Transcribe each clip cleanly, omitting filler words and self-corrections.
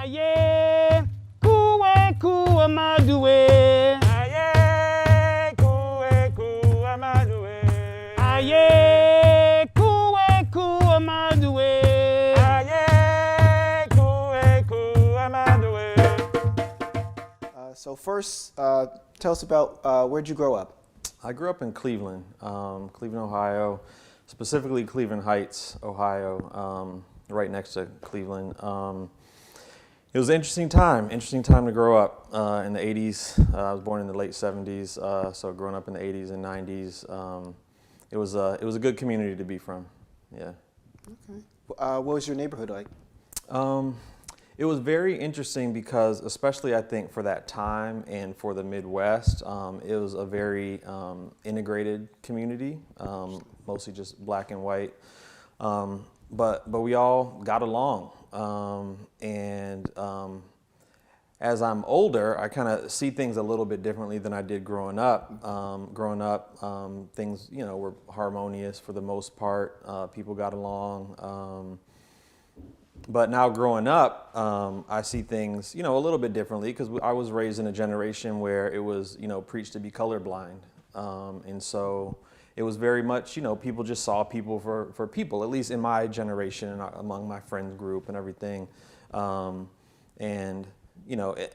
Aye, kuwe kuwa madue. Aye, kuwe amadue. Aye, kuwe kuwa madue. Aye, kuwe amadue. So first, tell us about where'd you grow up? I grew up in Cleveland, Ohio, specifically Cleveland Heights, Ohio, right next to Cleveland. It was an interesting time to grow up in the 80s. I was born in the late 70s, so growing up in the 80s and 90s, it was a good community to be from, yeah. Okay. What was your neighborhood like? It was very interesting because, especially I think for that time and for the Midwest, it was a very integrated community, mostly just black and white. But we all got along. As I'm older, I kind of see things a little bit differently than I did growing up. Things, were harmonious for the most part. People got along. But now growing up, I see things, a little bit differently because I was raised in a generation where it was, preached to be colorblind. And so it was very much, people just saw people for people, at least in my generation and among my friend group and everything.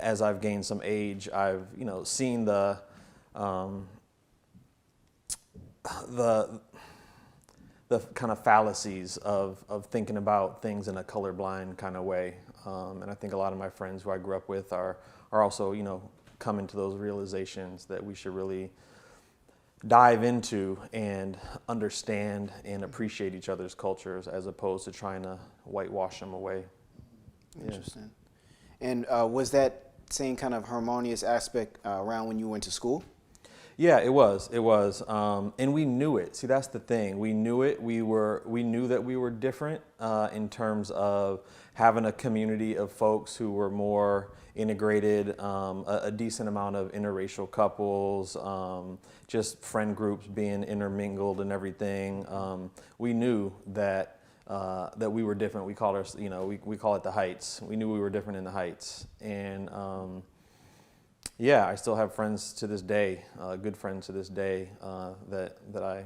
As I've gained some age, I've, seen the kind of fallacies of thinking about things in a colorblind kind of way. And I think a lot of my friends who I grew up with are also, coming to those realizations that we should really dive into and understand and appreciate each other's cultures as opposed to trying to whitewash them away. Interesting. Yeah. And was that same kind of harmonious aspect around when you went to school? Yeah, it was. And we knew it. See, that's the thing. We knew it. We knew that we were different in terms of having a community of folks who were more integrated, a decent amount of interracial couples, just friend groups being intermingled and everything. We knew that we were different. We called we call it the Heights. We knew we were different in the Heights. And yeah, I still have friends to this day, good friends to this day that I,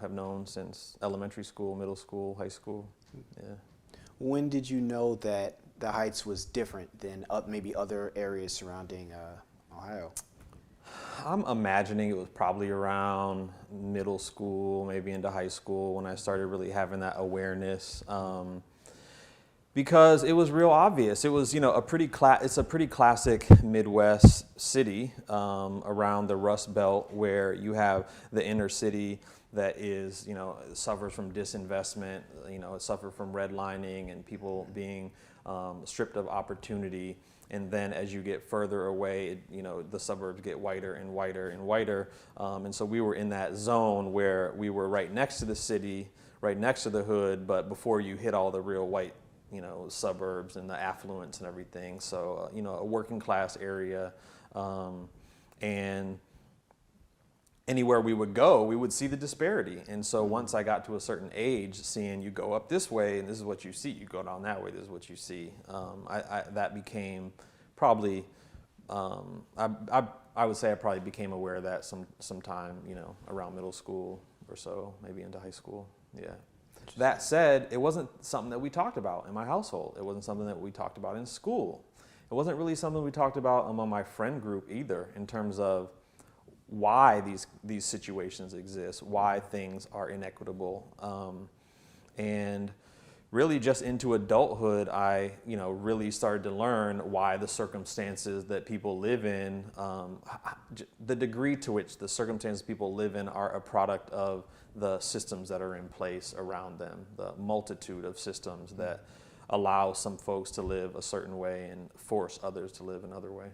have known since elementary school, middle school, high school. Yeah. When did you know that the Heights was different than maybe other areas surrounding Ohio? I'm imagining it was probably around middle school, maybe into high school when I started really having that awareness. Because it was real obvious. It was, it's a pretty classic Midwest city around the Rust Belt where you have the inner city that is, suffers from disinvestment, it suffers from redlining and people being stripped of opportunity. And then as you get further away, the suburbs get whiter and whiter and whiter. And so we were in that zone where we were right next to the city, right next to the hood, but before you hit all the real white suburbs and the affluence and everything. So, a working class area. And anywhere we would go, we would see the disparity. And so once I got to a certain age, seeing you go up this way and this is what you see, you go down that way, this is what you see. That became probably, I would say I probably became aware of that sometime, around middle school or so, maybe into high school. Yeah. That said, it wasn't something that we talked about in my household. It wasn't something that we talked about in school. It wasn't really something we talked about among my friend group either, in terms of why these situations exist, why things are inequitable. And really just into adulthood, I really started to learn why the circumstances that people live in, the degree to which the circumstances people live in are a product of the systems that are in place around them, the multitude of systems that allow some folks to live a certain way and force others to live another way.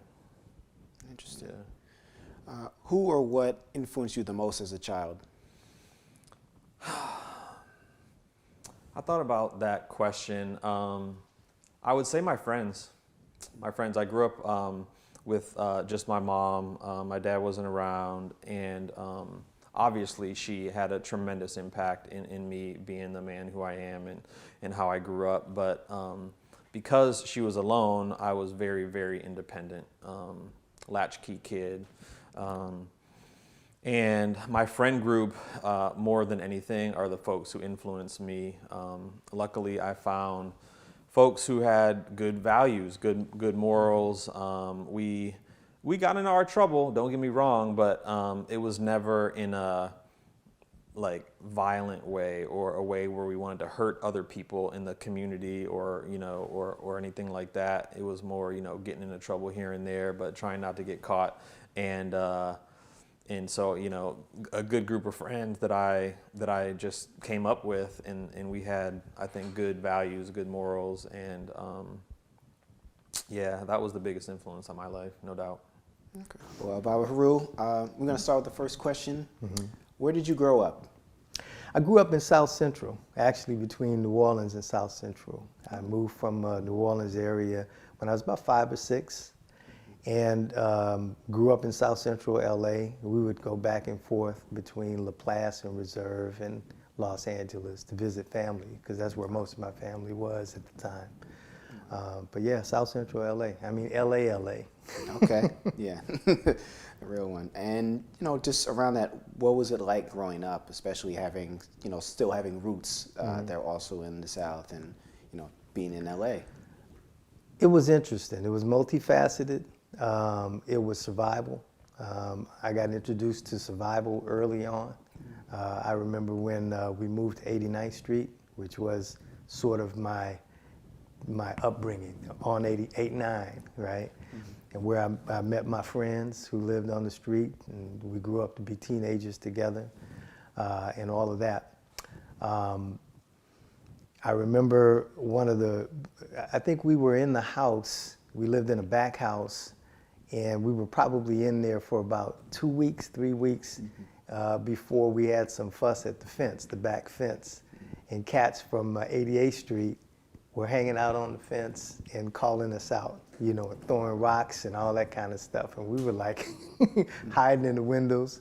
Interesting. Yeah. Who or what influenced you the most as a child? I thought about that question. I would say my friends. I grew up with just my mom. My dad wasn't around, and obviously she had a tremendous impact in me being the man who I am and how I grew up. But because she was alone, I was very, very independent, latchkey kid. And my friend group, more than anything, are the folks who influenced me. Luckily, I found folks who had good values, good morals. We got into our trouble, don't get me wrong, but it was never in a like violent way or a way where we wanted to hurt other people in the community or or anything like that. It was more getting into trouble here and there, but trying not to get caught. And so a good group of friends that I just came up with, and we had, I think, good values, good morals, and yeah, that was the biggest influence on my life, no doubt. Okay. Well, Baba Heru, we're going to start with the first question. Where did you grow up? I grew up in South Central, actually between New Orleans and South Central. I moved from New Orleans area when I was about 5 or 6, and grew up in South Central LA. We would go back and forth between LaPlace and Reserve and Los Angeles to visit family, because that's where most of my family was at the time. But yeah, South Central LA. I mean, LA. Okay, yeah, a real one. And just around that, what was it like growing up, especially having, still having roots that are also in the South, and being in LA? It was interesting. It was multifaceted. It was survival. I got introduced to survival early on. I remember when we moved to 89th Street, which was sort of my upbringing on 89, right? And where I met my friends who lived on the street, and we grew up to be teenagers together, and all of that. I remember I think we were in the house, we lived in a back house, and we were probably in there for about 2 weeks, 3 weeks, before we had some fuss at the fence, the back fence. And cats from 88th Street were hanging out on the fence and calling us out, throwing rocks and all that kind of stuff. And we were like hiding in the windows,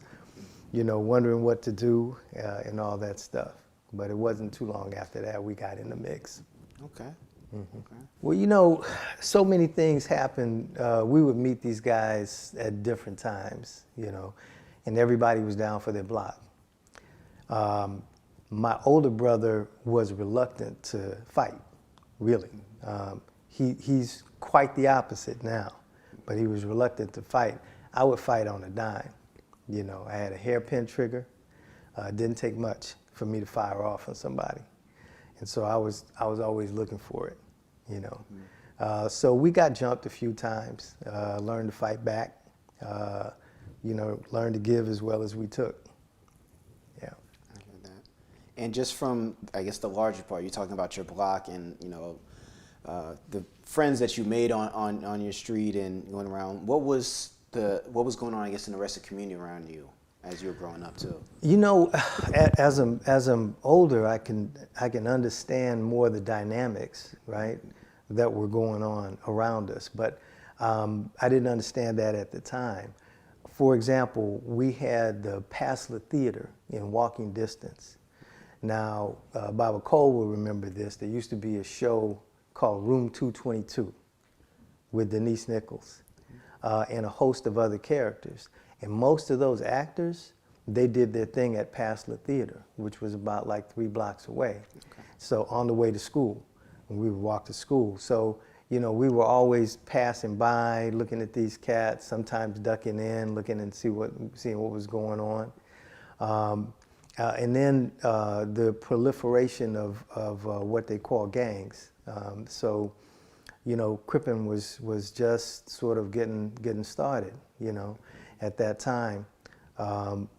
wondering what to do and all that stuff. But it wasn't too long after that we got in the mix. Okay. Okay. Well, so many things happened. We would meet these guys at different times, and everybody was down for their block. My older brother was reluctant to fight, really. He's quite the opposite now, but he was reluctant to fight. I would fight on a dime. I had a hairpin trigger. It didn't take much for me to fire off on somebody. And so I was always looking for it, So we got jumped a few times, learned to fight back, learned to give as well as we took. Yeah. I hear that. And just from, I guess, the larger part, you're talking about your block and, the friends that you made on your street and going around. What was going on, I guess, in the rest of the community around you as you were growing up too? As I'm older, I can understand more the dynamics, right, that were going on around us. But I didn't understand that at the time. For example, we had the Pasla Theater in walking distance. Now, Baba Cole will remember this. There used to be a show called Room 222 with Denise Nichols and a host of other characters. And most of those actors, they did their thing at Pasla Theater, which was about like 3 blocks away. Okay. So on the way to school, we would walk to school. So, we were always passing by, looking at these cats, sometimes ducking in, looking and seeing what was going on. And then the proliferation of what they call gangs. So, Crippin was just sort of getting started, at that time.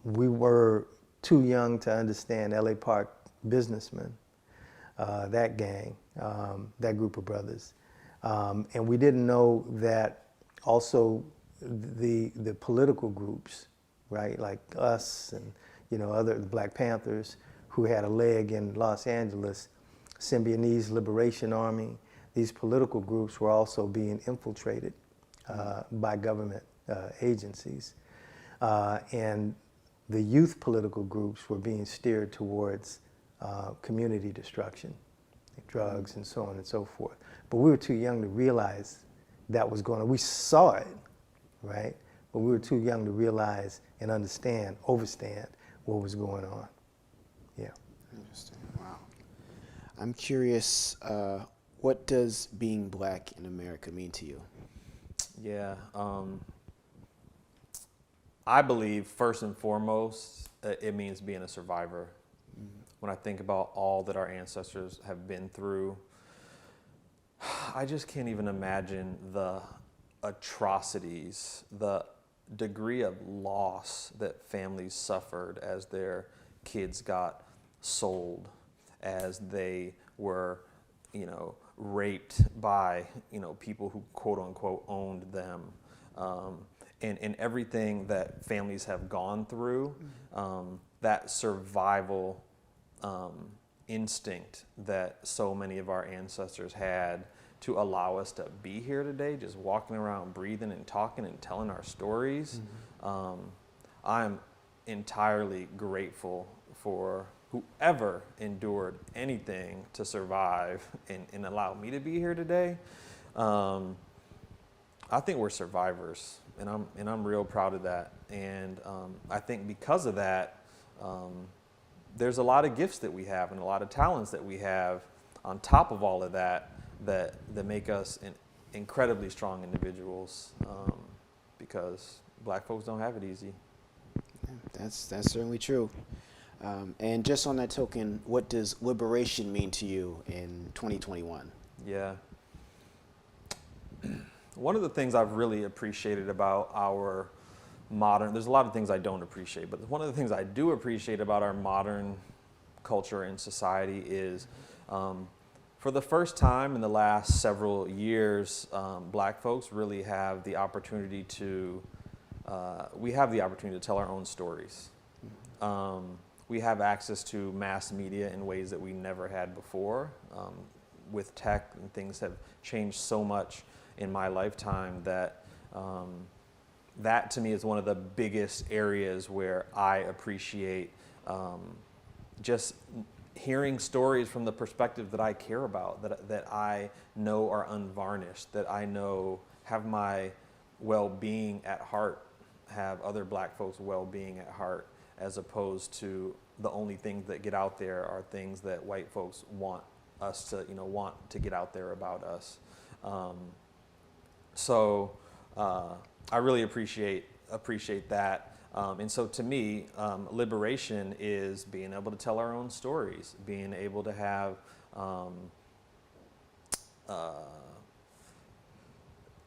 We were too young to understand LA Park businessmen, that gang, that group of brothers. And we didn't know that also the political groups, right, like us and, other Black Panthers who had a leg in Los Angeles, Symbionese Liberation Army, these political groups were also being infiltrated by government agencies. And the youth political groups were being steered towards community destruction, drugs and so on and so forth. but we were too young to realize that was going on. We saw it, right? But we were too young to realize and understand, overstand what was going on. Yeah. Interesting. Wow. I'm curious, what does being black in America mean to you? Yeah. I believe first and foremost, it means being a survivor. When I think about all that our ancestors have been through, I just can't even imagine the atrocities, the degree of loss that families suffered as their kids got sold, as they were, raped by, people who quote unquote owned them, and everything that families have gone through, that survival instinct that so many of our ancestors had to allow us to be here today, just walking around, breathing and talking and telling our stories. I'm entirely grateful for whoever endured anything to survive and allow me to be here today. I think we're survivors, and I'm real proud of that. And I think because of that, there's a lot of gifts that we have and a lot of talents that we have on top of all of that make us incredibly strong individuals, because black folks don't have it easy. Yeah, that's certainly true. And just on that token, what does liberation mean to you in 2021? Yeah. One of the things I've really appreciated about our modern, there's a lot of things I don't appreciate, but one of the things I do appreciate about our modern culture and society is, for the first time in the last several years, black folks really have the opportunity to, we have the opportunity to tell our own stories. We have access to mass media in ways that we never had before. With tech, and things have changed so much in my lifetime that that to me is one of the biggest areas where I appreciate just hearing stories from the perspective that I care about, that I know are unvarnished, that I know have my well-being at heart, have other black folks' well-being at heart, as opposed to the only things that get out there are things that white folks want us to, want to get out there about us. So I really appreciate that. And so to me, liberation is being able to tell our own stories, being able to have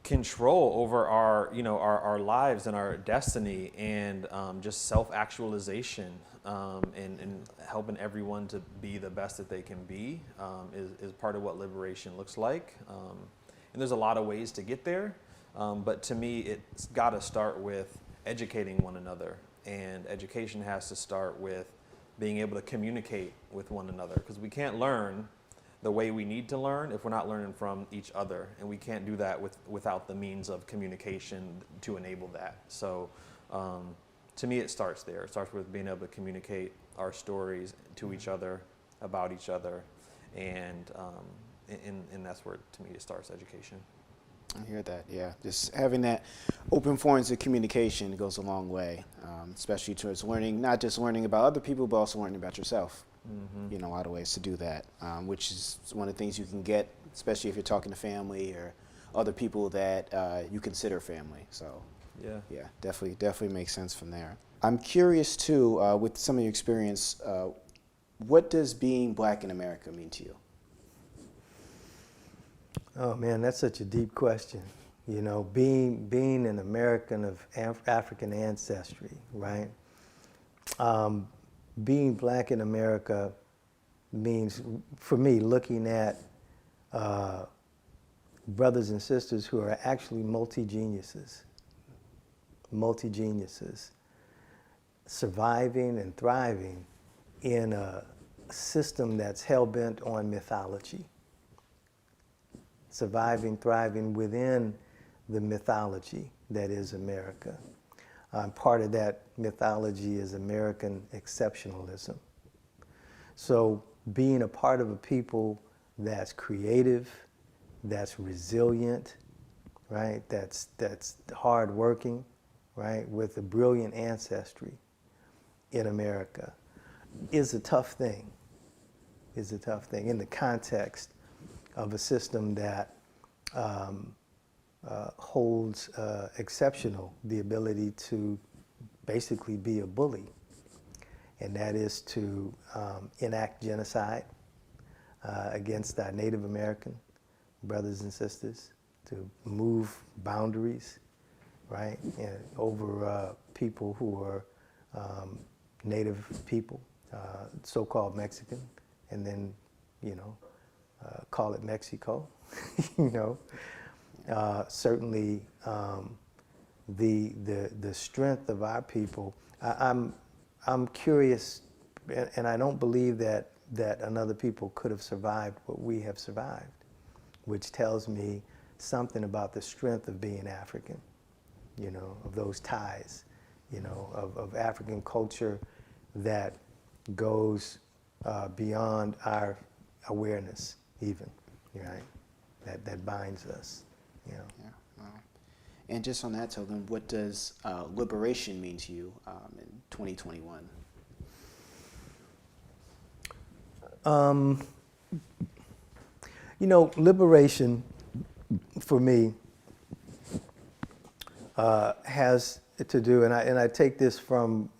control over our lives and our destiny, and just self-actualization, and helping everyone to be the best that they can be, is part of what liberation looks like. And there's a lot of ways to get there, but to me, it's got to start with educating one another, and education has to start with being able to communicate with one another, because we can't learn the way we need to learn if we're not learning from each other, and we can't do that without the means of communication to enable that. So to me, it starts there. It starts with being able to communicate our stories to each other, about each other, and that's where, to me, it starts, education. I hear that, yeah. Just having that open forms of communication goes a long way, especially towards learning, not just learning about other people, but also learning about yourself. A lot of ways to do that, which is one of the things you can get, especially if you're talking to family or other people that you consider family. So, yeah, definitely makes sense from there. I'm curious too, with some of your experience, what does being black in America mean to you? Oh man, that's such a deep question. Being an American of African ancestry, right? Being black in America means, for me, looking at brothers and sisters who are actually multi-geniuses, surviving and thriving in a system that's hell-bent on mythology. Surviving, thriving within the mythology that is America. Part of that mythology is American exceptionalism. So being a part of a people that's creative, that's resilient, right? That's hardworking, right? With a brilliant ancestry in America is a tough thing. Is a tough thing in the context of a system that holds exceptional the ability to basically be a bully, and that is to enact genocide against our Native American brothers and sisters, to move boundaries, right, and over people who are Native people, so-called Mexican, and then, you know, call it Mexico, you know. Certainly, the strength of our people. I'm curious, and I don't believe that another people could have survived what we have survived, which tells me something about the strength of being African, you know, of those ties, you know, of African culture that goes beyond our awareness, even, right? That binds us, you know. Yeah. Wow. And just on that token, what does liberation mean to you in 2021? You know, liberation for me has to do, and I take this from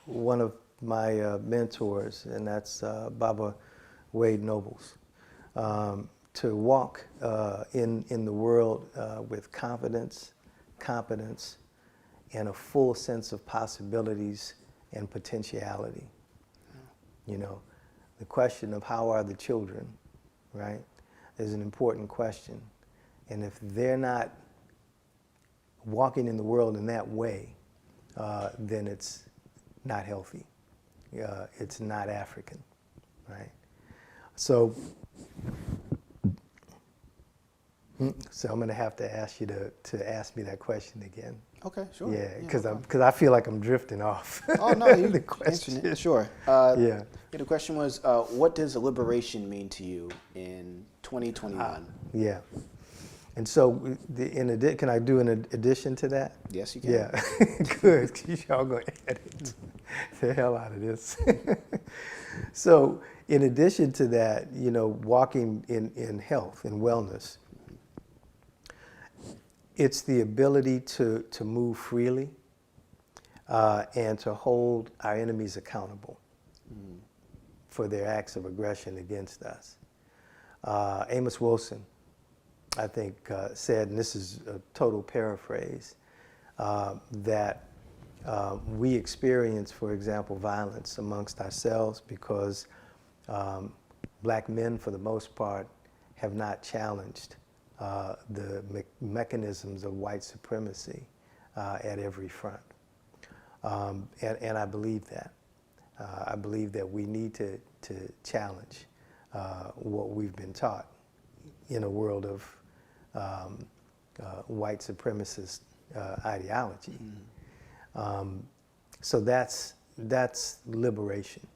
one of my mentors, and that's Baba Wade Nobles. To walk in the world with confidence, competence, and a full sense of possibilities and potentiality. You know, the question of how are the children, right, is an important question. And if they're not walking in the world in that way, then it's not healthy. It's not African, right? So I'm going to have to ask you to ask me that question again. Okay, sure. Yeah, because no I feel like I'm drifting off. Oh no, you the question. answered it. Sure. Yeah. The question was, what does liberation mean to you in 2021? Yeah. And so, can I do an addition to that? Yes, you can. Yeah. Good. Y'all going to edit the hell out of this. So, in addition to that, you know, walking in health and wellness, it's the ability to move freely and to hold our enemies accountable for their acts of aggression against us. Amos Wilson, I think, said, and this is a total paraphrase, that we experience, for example, violence amongst ourselves because black men, for the most part, have not challenged the mechanisms of white supremacy at every front. And I believe that. I believe that we need to challenge what we've been taught in a world of white supremacist ideology. So that's liberation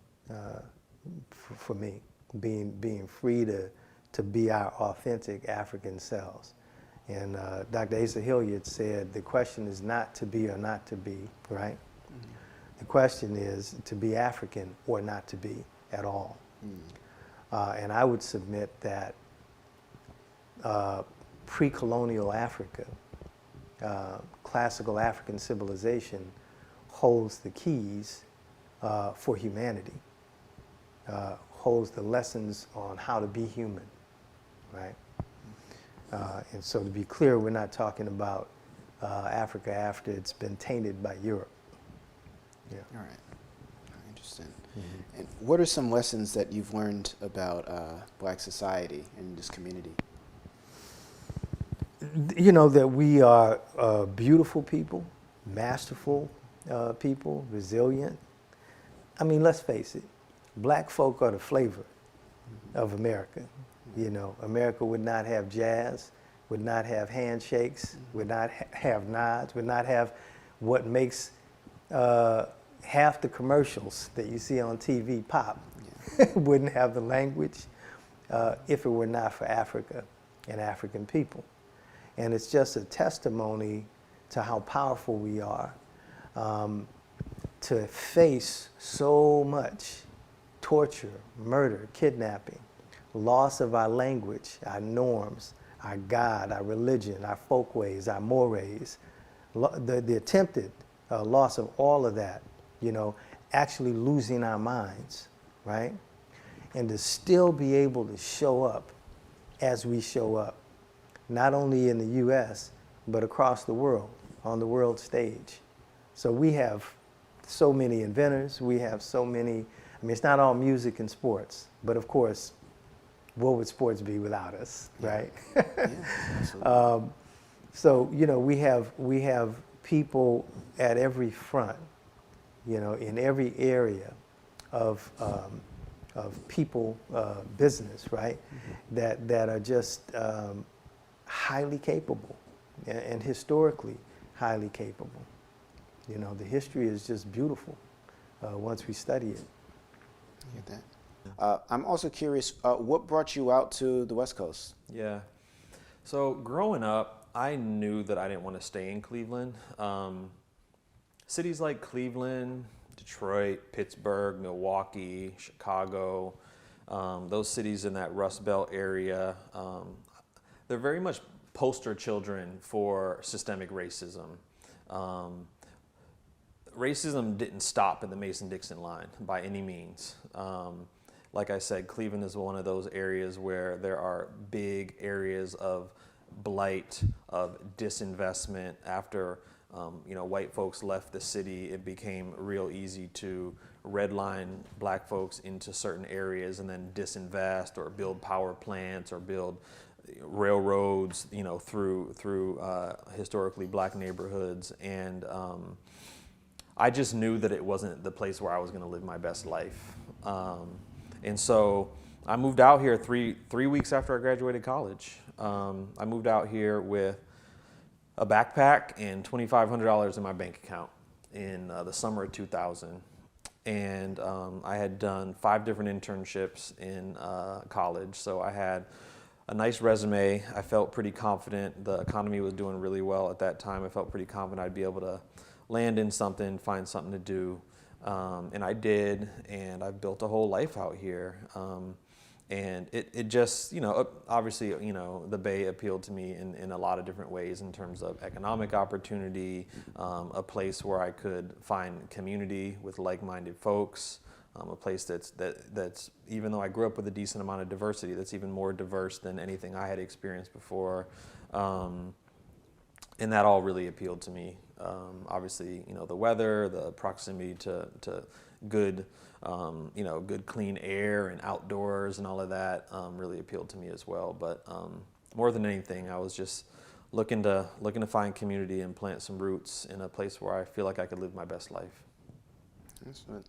for me, being free to be our authentic African selves. And Dr. Asa Hilliard said, the question is not to be or not to be, right? The question is to be African or not to be at all. And I would submit that pre-colonial Africa, classical African civilization holds the keys for humanity, holds the lessons on how to be human, right? And so to be clear, we're not talking about Africa after it's been tainted by Europe. Yeah. All right. Interesting. And what are some lessons that you've learned about black society and this community? You know, that we are beautiful people, masterful people, resilient. I mean, let's face it, black folk are the flavor of America. You know, America would not have jazz, would not have handshakes, would not have nods, would not have what makes half the commercials that you see on TV pop. Wouldn't have the language if it were not for Africa and African people. And it's just a testimony to how powerful we are to face so much torture, murder, kidnapping, loss of our language, our norms, our God, our religion, our folkways, our mores, the attempted loss of all of that, you know, actually losing our minds, right? And to still be able to show up as we show up, not only in the U.S., but across the world, on the world stage. So we have so many inventors, we have so many, I mean, it's not all music and sports, but of course, what would sports be without us, right? Yeah, absolutely. So, you know, we have people at every front, you know, in every area of people business, right? That are just highly capable and historically highly capable. You know, the history is just beautiful once we study it. I get that. I'm also curious, what brought you out to the West Coast? Yeah. So growing up, I knew that I didn't want to stay in Cleveland. Cities like Cleveland, Detroit, Pittsburgh, Milwaukee, Chicago, those cities in that Rust Belt area, they're very much poster children for systemic racism. Racism didn't stop in the Mason-Dixon line by any means. Like I said, Cleveland is one of those areas where there are big areas of blight, of disinvestment. After you know, white folks left the city, it became real easy to redline black folks into certain areas and then disinvest or build power plants or build railroads, you know, through historically black neighborhoods. And I just knew that it wasn't the place where I was going to live my best life. And so I moved out here three weeks after I graduated college. I moved out here with a backpack and $2,500 in my bank account in the summer of 2000. And I had done 5 different internships in college. So I had a nice resume. I felt pretty confident. The economy was doing really well at that time. I felt pretty confident I'd be able to land in something, find something to do. And I did, and I've built a whole life out here. And it just, you know, obviously, you know, the Bay appealed to me in a lot of different ways in terms of economic opportunity, a place where I could find community with like-minded folks, a place that's, even though I grew up with a decent amount of diversity, that's even more diverse than anything I had experienced before. And that all really appealed to me. Obviously, you know, the weather, the proximity to good, you know, good clean air and outdoors and all of that really appealed to me as well. But more than anything, I was just looking to find community and plant some roots in a place where I feel like I could live my best life. That's good.